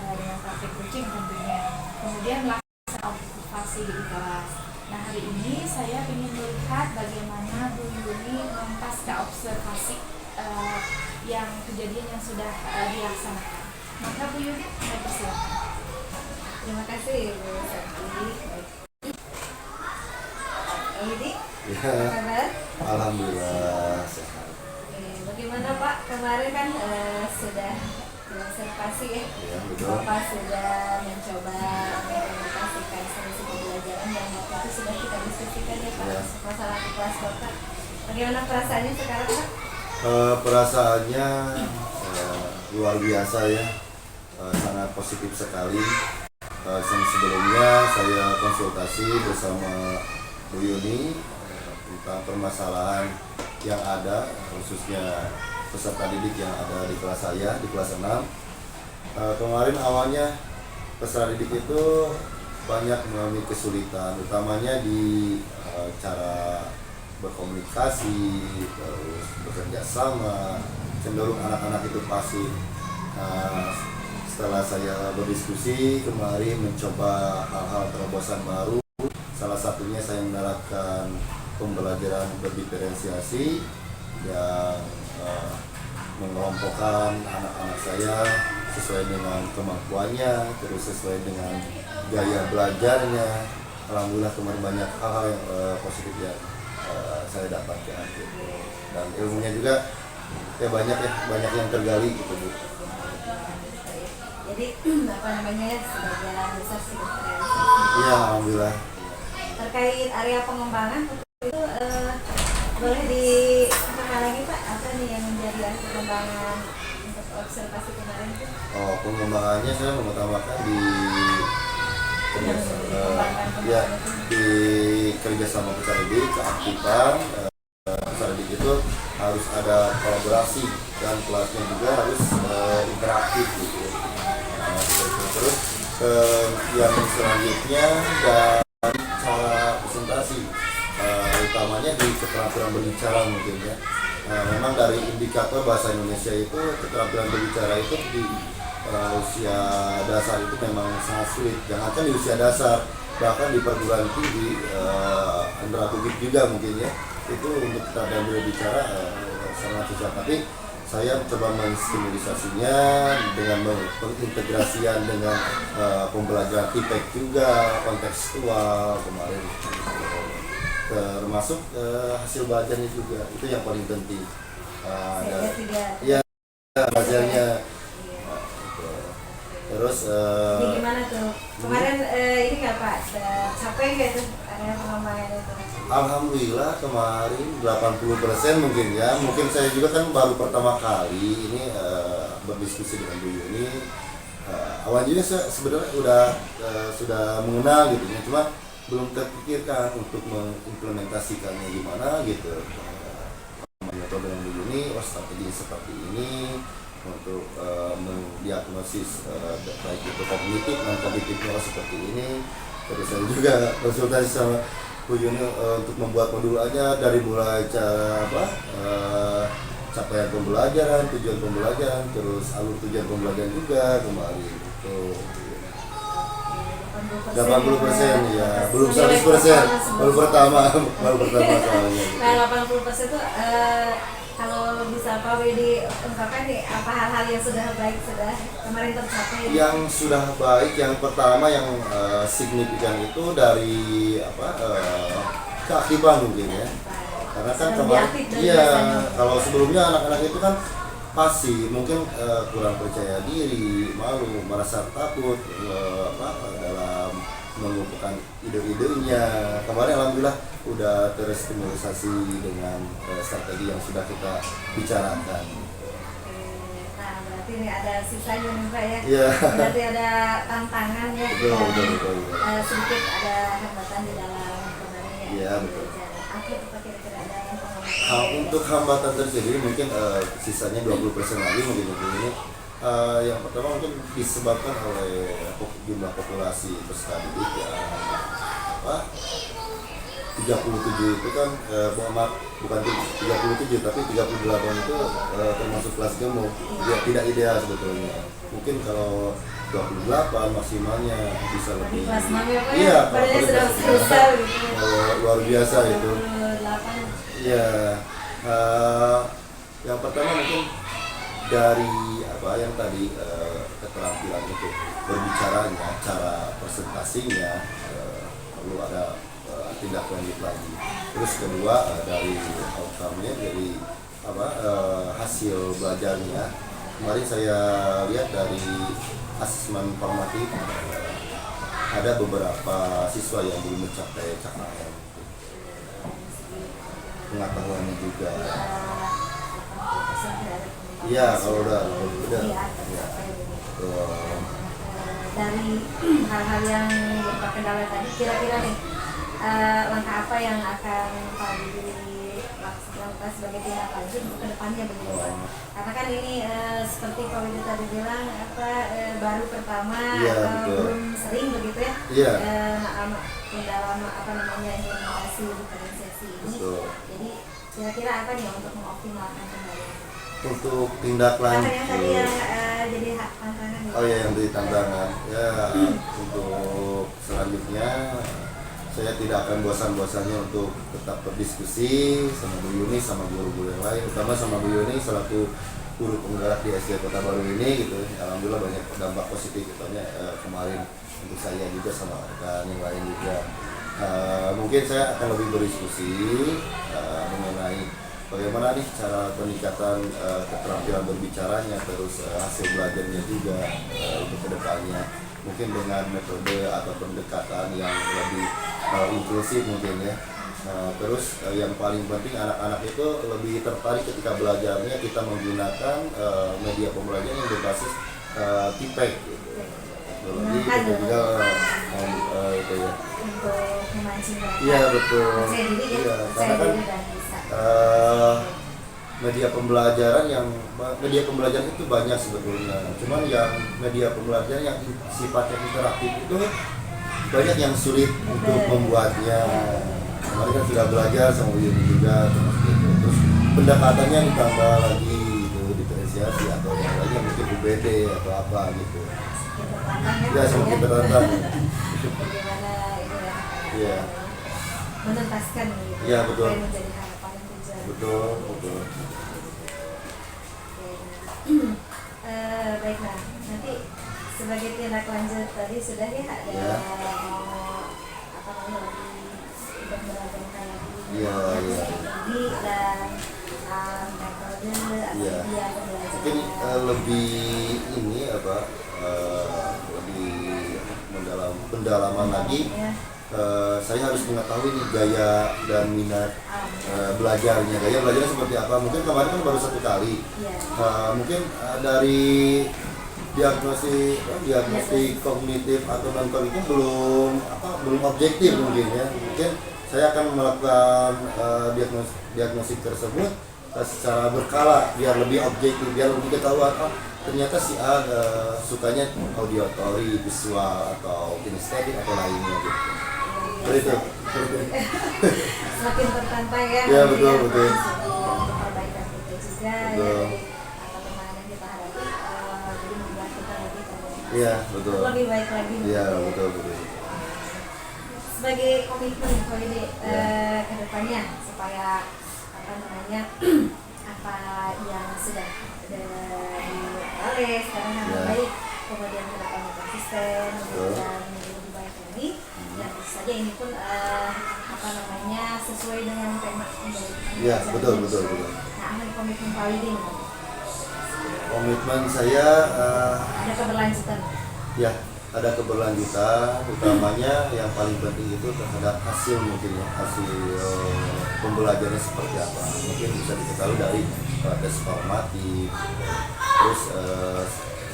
dengan praktik kucing tentunya. Kemudian melaksanakan observasi di kelas. Nah, hari ini saya ingin melihat bagaimana Bu Yuni mempasca observasi yang kejadian yang sudah dilaksanakan. Maka Bu Yuni, saya persilakan. Terima kasih Bu Sakti. Widi, Ya, apa kabar? alhamdulillah sehat. Bagaimana Pak? Kemarin kan sudah observasi ya. Ya, betul. Bapak sudah mencoba mengimplementasikan solusi pembelajaran yang waktu itu sudah kita diskusikan ya Pak, Ya. masalah di kelas Bapak. Bagaimana perasaannya sekarang Pak? Perasaannya luar biasa ya, sangat positif sekali. Sebelumnya saya konsultasi bersama Bu Yuni tentang permasalahan yang ada, khususnya peserta didik yang ada di kelas saya, di kelas 6. Kemarin awalnya peserta didik itu banyak mengalami kesulitan, utamanya di cara berkomunikasi, terus bekerja sama, cenderung anak-anak itu pasif. Setelah saya berdiskusi kemarin mencoba hal-hal terobosan baru, salah satunya saya menerapkan pembelajaran berdiferensiasi yang mengelompokkan anak-anak saya sesuai dengan kemampuannya, terus sesuai dengan gaya belajarnya. Alhamdulillah kemarin banyak hal-hal yang positif yang saya dapatkan gitu. Dan ilmunya juga ya banyak yang tergali gitu Bu. Jadi apa namanya ya, sebagian besar sih referensi. Iya, alhamdulillah. Terkait area pengembangan itu boleh di apa lagi Pak? Apa nih yang menjadi area pengembangan untuk observasi kemarin itu? Oh, pengembangannya saya mengutamakan di kerjasama peserta didik, keaktifan peserta didik itu harus ada kolaborasi dan kelasnya juga harus interaktif gitu. Terus yang selanjutnya dan cara presentasi, utamanya di keterampilan berbicara mungkin ya. Memang dari indikator bahasa Indonesia itu keterampilan berbicara itu di usia dasar itu memang sangat sulit. Jangankan di usia dasar, bahkan di perguruan tinggi antara publik juga mungkin ya, itu untuk keterampilan berbicara sangat susah. Tapi saya mencoba menstimulisasinya dengan pengintegrasian dengan pembelajaran TPEC juga, kontekstual kemarin, termasuk hasil belajarnya juga, itu yang paling penting. Ya, belajarnya. Terus Jadi gimana tuh? Kemarin ini nggak Pak? Capek nggak tuh area pengembangan itu? Alhamdulillah kemarin 80% mungkin ya. Mungkin saya juga kan baru pertama kali ini berdiskusi dengan Bu Yuni. Awalnya saya sebenarnya sudah mengenal gitu ya, cuma belum terpikirkan untuk mengimplementasikannya gimana gitu. Metode dengan Bu Yuni, strategi seperti ini untuk mendiagnosis baik itu kognitif non kognitifnya seperti ini. Terus saya juga konsultasi sama Bu Yuni untuk membuat modul aja dari mulai cara capaian pembelajaran, tujuan pembelajaran, terus alur tujuan pembelajaran juga kemarin itu 80% ya, belum 100%, baru pertama soalnya. Nah 80% itu kalau bisa Pak Widi ungkapkan nih apa hal-hal yang sudah baik sudah kemarin tercapai? Yang sudah baik, yang pertama yang signifikan itu dari keaktifan mungkin ya. Karena kan kemarin kalau sebelumnya anak-anak itu kan pasif, mungkin kurang percaya diri, malu, merasa takut dalam mengumpulkan ide-idenya. Kemarin alhamdulillah udah terstimulisasi dengan strategi yang sudah kita bicarakan. Nah berarti seperti ini ada sisanya nih Pak ya. Iya. Berarti ada tantangan ya. Betul. Sedikit ada hambatan di dalam kemarin ya. Iya, betul. Apa itu Pak kira-kira ada yang Untuk hambatan tersendiri mungkin sisanya 20% lagi mungkin ini. Yang pertama mungkin disebabkan oleh jumlah populasi peserta didik ya. 37 itu kan bukan 37 tapi 38 itu termasuk kelas gemuk. Tidak ideal sebetulnya. Mungkin kalau 28 maksimalnya bisa lebih. kelas 6 ya Pak? Iya, badannya sudah besar gitu. Luar biasa itu. 28. Iya. Yang pertama mungkin dari yang tadi keterampilan untuk berbicaranya, cara presentasinya perlu ada tindak lanjut lagi. Terus kedua dari outcome-nya, jadi hasil belajarnya. Kemarin saya lihat dari asesmen formatif ada beberapa siswa yang belum mencapai capaian pengetahuannya juga. Iya, kalau udah. Ya. Dari hal-hal yang berupa kendala tadi, kira-kira nih langkah apa yang akan Pak Willy lakukan sebagai tindak lanjut ke depannya begitu Pak? Karena kan ini seperti Pak Willy tadi bilang baru pertama belum sering begitu ya. Iya. Dalam implementasi diferensiasi ini. Betul. Jadi kira-kira apa nih untuk mengoptimalkan kembali? Untuk tindak lanjut. Yang tadi yang jadi tantangan. Oh ya, yang jadi tantangan. Ya, untuk selanjutnya saya tidak akan bosan-bosannya untuk tetap berdiskusi sama Bu Yuni, sama guru-guru yang lain, terutama sama Bu Yuni selaku guru penggerak di SD Kota Baru ini gitu. Alhamdulillah banyak dampak positif katanya kemarin untuk saya juga sama rekan yang lain juga. Mungkin saya akan lebih berdiskusi mengenai bagaimana nih cara peningkatan keterampilan berbicaranya, terus hasil belajarnya juga untuk kedepannya. Mungkin dengan metode atau pendekatan yang lebih inklusif mungkin ya. Terus yang paling penting anak-anak itu lebih tertarik ketika belajarnya kita menggunakan media pembelajaran yang berbasis TPEG gitu. Teknologi juga itu ya. Untuk memancing mereka. Iya betul. Iya, karena kan media pembelajaran itu banyak sebetulnya. Cuman yang media pembelajaran yang sifatnya interaktif itu banyak yang sulit untuk membuatnya. Kemarin kan sudah belajar sama Yuni juga terus pendekatannya ditambah lagi itu diferensiasi atau yang lainnya mungkin UBD atau apa gitu. Ya semakin tertantang. Bagaimana ini ya? Iya. Menuntaskan gitu. Iya betul. Apa yang menjadi harapan dan tujuan. Betul. Baiklah, nanti sebagai tindak lanjut tadi sudah ya ada lebih berbenah lagi teknologi dan metode atau media pembelajaran. Mungkin lebih lebih pendalaman lagi. Saya harus mengetahui nih gaya dan minat belajarnya. Gaya belajarnya seperti apa? Mungkin kemarin kan baru 1 kali. Mungkin dari diagnostik kognitif atau non kognitif belum objektif mungkin ya. Mungkin saya akan melakukan diagnostik tersebut secara berkala biar lebih objektif, biar lebih ketahuan ternyata si A sukanya auditory, visual atau kinestetik atau lainnya gitu. Itu. Semakin tertantang ya. Iya betul. Untuk perbaikan kita juga betul. Ya. Perkembangan yang kita hadapi jadi membuat kita lebih termotivasi. Iya betul. Lebih baik lagi. Iya betul. Sebagai komitmen kalau ini ke depannya supaya apa yang sudah dilakukan sekarang yang baik, kemudian ke depannya konsisten dan lebih baik lagi. Dan tentu saja ini pun sesuai dengan tema Iya betul. Nah, apa komitmen Pak Willy? Komitmen saya Ada keberlanjutan. ya ada keberlanjutan, utamanya yang paling penting itu terhadap hasil mungkin ya, hasil pembelajarannya seperti apa. Mungkin bisa diketahui dari tes formatif, terus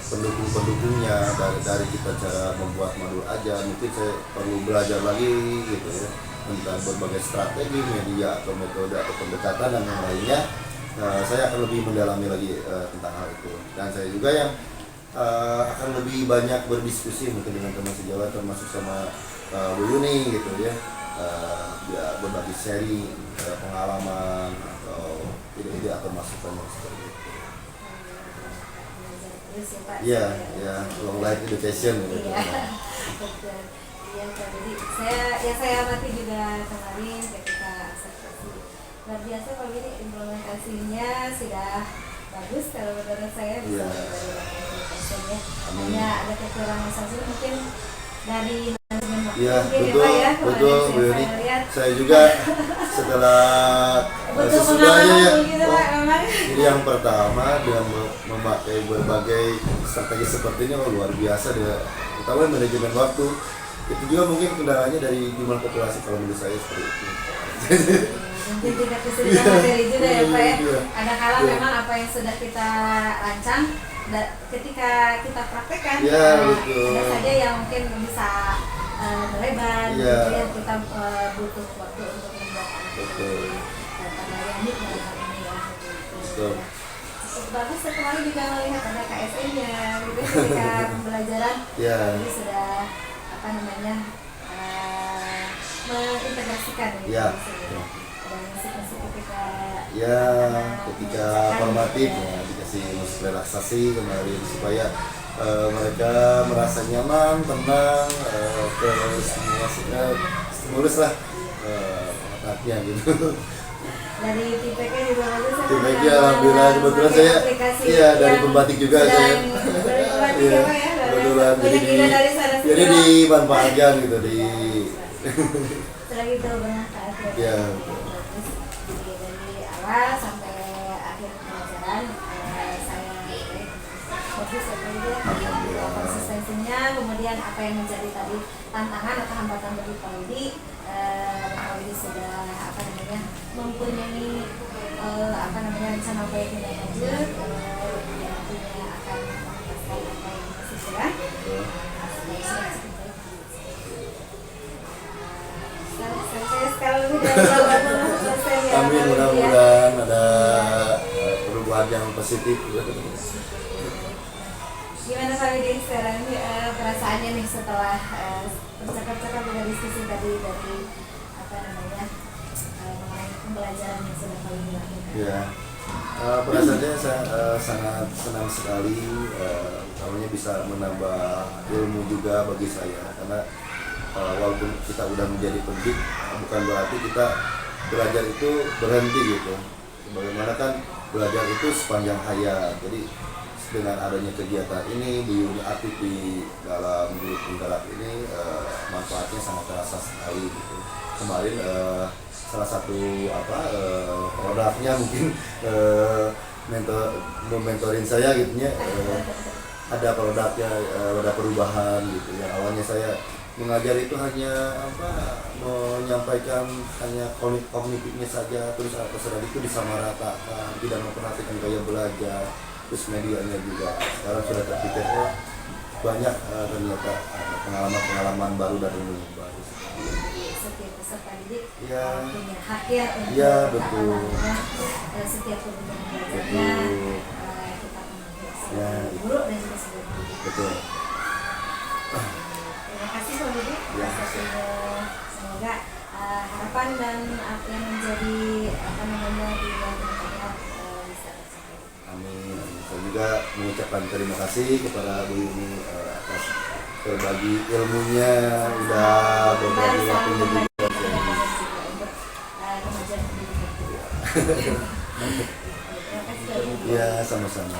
pendukung-pendukungnya, dari kita cara membuat modul aja. Mungkin saya perlu belajar lagi gitu ya tentang berbagai strategi media atau metode atau pendekatan dan yang lainnya. Saya akan lebih mendalami lagi tentang hal itu, dan saya juga yang akan lebih banyak berdiskusi mungkin dengan teman sejawat, termasuk sama Bu Yuni gitu ya, berbagi seri pengalaman atau ide-ide atau masukan yang seperti itu. Iya, ya, long life education gitu. Iya, betul. Iya, Pak. Jadi saya amati juga kemarin ketika observasi. Luar biasa kalau ini implementasinya sudah bagus kalau menurut saya bisa dari implementasi ya. Hanya ada kekurangan saja mungkin dari manajemen waktu. Iya, Mungkin betul, ya, Pak, ya, betul, Bu Yuni. Saya juga setelah betul sesudahnya ya, pengalaman gitu, Pak, memang. ini yang pertama dengan memakai berbagai strategi seperti ini luar biasa dia, terutama manajemen waktu. Itu juga mungkin kendalanya dari jumlah populasi kalau menurut saya seperti itu. Mungkin tidak kesulitan materi juga ya, Pak ya. Iya. Kadang-kadang Iya. memang apa yang sudah kita rancang ketika kita praktekkan Betul. ada saja yang mungkin bisa melebar Iya. gitu ya, kita butuh waktu untuk membuat Betul. ini dalam hal ini ya. Betul. Cukup bagus saya kemarin juga melihat ada KSE-nya gitu ketika pembelajaran. Iya. Jadi sudah apa namanya mengintegrasikan gitu. Iya. Dan musik-musik ketika Ketika formatif ya, dikasih musik relaksasi kemarin supaya mereka merasa nyaman, tenang, stimulus lah otaknya gitu. Dari TPK juga bagus ya. TPK alhamdulillah kebetulan saya dari pembatik juga saya. Dari pembatik ya, Pak ya. Kebetulan Banyak ide dari sana sini. jadi dimanfaatkan gitu di Setelah itu bermanfaat ya. Iya. Bagus. Jadi dari awal sampai akhir pelajaran saya bagus ya, Pak ya. Alhamdulillah. Konsistensinya, kemudian apa yang menjadi tadi tantangan atau hambatan bagi Pak Widi, Pak Widi sudah apa namanya mempunyai rencana apa yang tidak lanjut, yang nantinya akan menjelaskan apa yang masih kurang. Saya sekali lebih dari 80% ya. Amin, Pak Widi ya. mudah-mudahan ada perubahan yang positif. Gimana Pak Widi sekarang perasaannya nih setelah bercakap-cakap dengan diskusi tadi dari apa namanya mengenai pembelajaran yang sudah Pak Widi lakukan? Ya, perasaannya saya sangat senang sekali, utamanya bisa menambah ilmu juga bagi saya, karena walaupun kita udah menjadi pendidik, bukan berarti kita belajar itu berhenti gitu. Bagaimana kan belajar itu sepanjang hayat. Jadi dengan adanya kegiatan ini, Bu Yuni aktif di dalam guru penggerak ini, manfaatnya sangat terasa sekali gitu. Kemarin salah satu produknya mungkin mentorin saya gitu ya, ada produknya, ada perubahan gitu. Yang awalnya saya mengajar itu hanya menyampaikan hanya kognitifnya saja, terus peserta itu disamaratakan, tidak memperhatikan gaya belajar, terus medianya juga. Sekarang sudah terpikir banyak ternyata pengalaman-pengalaman baru dan ilmu baru. Setiap peserta didik Ya. punya hak ya untuk Ya, betul. setiap kebutuhan belajarnya kita penuhi Ya. sebagai guru dan juga sebagai pendidik. Betul. Terima kasih Pak Widi Ya. atas waktunya. Semoga harapan dan apa yang menjadi apa namanya di dalam pernikahan bisa tercapai. Amin. Saya juga mengucapkan terima kasih kepada Bu Yuni atas berbagi ilmunya, udah berbagi waktunya juga. Untuk kemajuan pendidikan. Terima kasih. Ya, sama-sama.